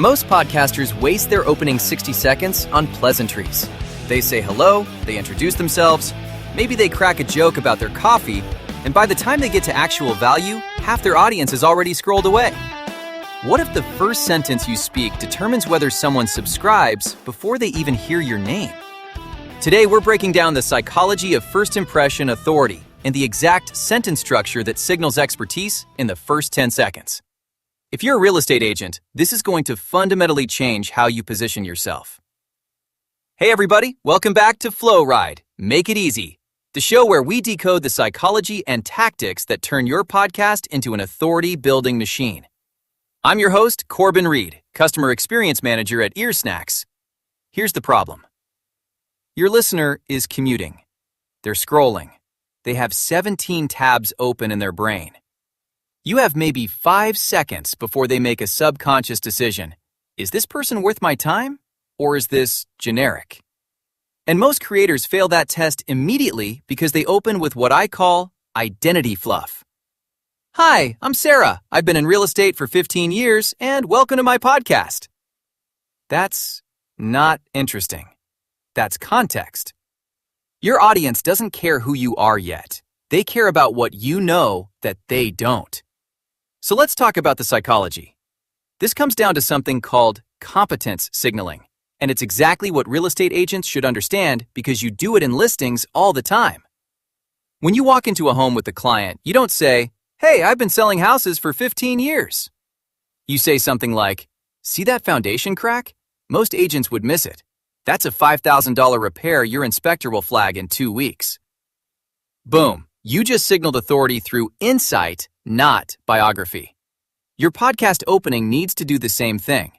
Most podcasters waste their opening 60 seconds on pleasantries. They say hello, they introduce themselves, maybe they crack a joke about their coffee, and by the time they get to actual value, half their audience has already scrolled away. What if the first sentence you speak determines whether someone subscribes before they even hear your name? Today, we're breaking down the psychology of first impression authority and the exact sentence structure that signals expertise in the first 10 seconds. If you're a real estate agent, this is going to fundamentally change how you position yourself. Hey everybody, welcome back to Flow Ride, Make It Easy, the show where we decode the psychology and tactics that turn your podcast into an authority-building machine. I'm your host, Corbin Reed, Customer Experience Manager at Earsnacks. Here's the problem. Your listener is commuting. They're scrolling. They have 17 tabs open in their brain. You have maybe 5 seconds before they make a subconscious decision. Is this person worth my time? Or is this generic? And most creators fail that test immediately because they open with what I call identity fluff. Hi, I'm Sarah. I've been in real estate for 15 years, and welcome to my podcast. That's not interesting. That's context. Your audience doesn't care who you are yet. They care about what you know that they don't. So let's talk about the psychology. This comes down to something called competence signaling, and it's exactly what real estate agents should understand because you do it in listings all the time. When you walk into a home with the client, you don't say, "Hey, I've been selling houses for 15 years. You say something like, "See that foundation crack? Most agents would miss it. That's a $5,000 repair your inspector will flag in 2 weeks. Boom, you just signaled authority through insight, not biography. Your podcast opening needs to do the same thing.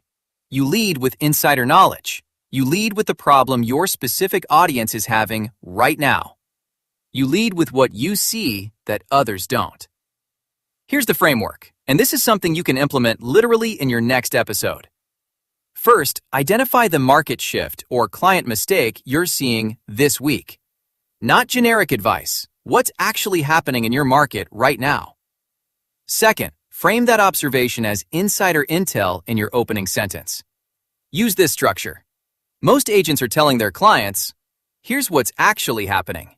You lead with insider knowledge. You lead with the problem your specific audience is having right now. You lead with what you see that others don't. Here's the framework, and this is something you can implement literally in your next episode. First, identify the market shift or client mistake you're seeing this week. Not generic advice. What's actually happening in your market right now? Second, frame that observation as insider intel in your opening sentence. Use this structure. Most agents are telling their clients, "Here's what's actually happening."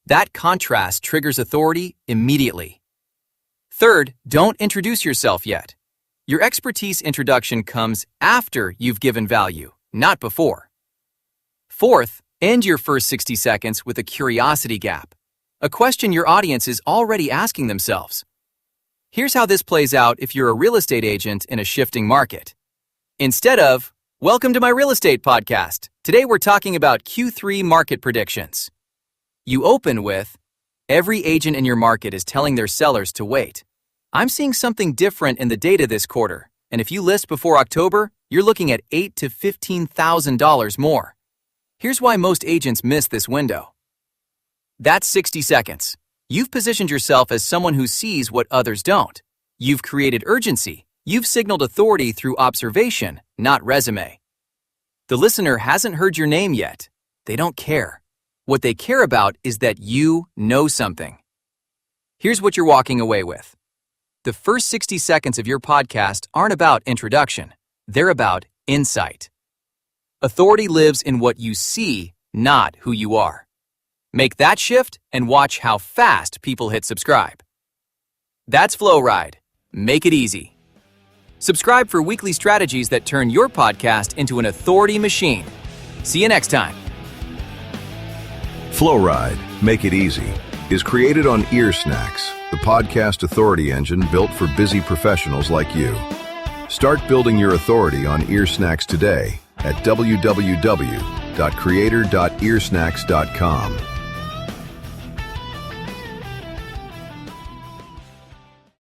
That contrast triggers authority immediately. Third, don't introduce yourself yet. Your expertise introduction comes after you've given value, not before. Fourth, end your first 60 seconds with a curiosity gap, a question your audience is already asking themselves. Here's how this plays out if you're a real estate agent in a shifting market. Instead of, "Welcome to my real estate podcast. Today we're talking about Q3 market predictions." You open with, "Every agent in your market is telling their sellers to wait. I'm seeing something different in the data this quarter, and if you list before October, you're looking at $8,000 to $15,000 more. Here's why most agents miss this window." That's 60 seconds. You've positioned yourself as someone who sees what others don't. You've created urgency. You've signaled authority through observation, not resume. The listener hasn't heard your name yet. They don't care. What they care about is that you know something. Here's what you're walking away with. The first 60 seconds of your podcast aren't about introduction. They're about insight. Authority lives in what you see, not who you are. Make that shift and watch how fast people hit subscribe. That's Flow Ride. Make it easy. Subscribe for weekly strategies that turn your podcast into an authority machine. See you next time. Flow Ride, Make It Easy is created on Earsnacks, the podcast authority engine built for busy professionals like you. Start building your authority on Earsnacks today at www.creator.earsnacks.com.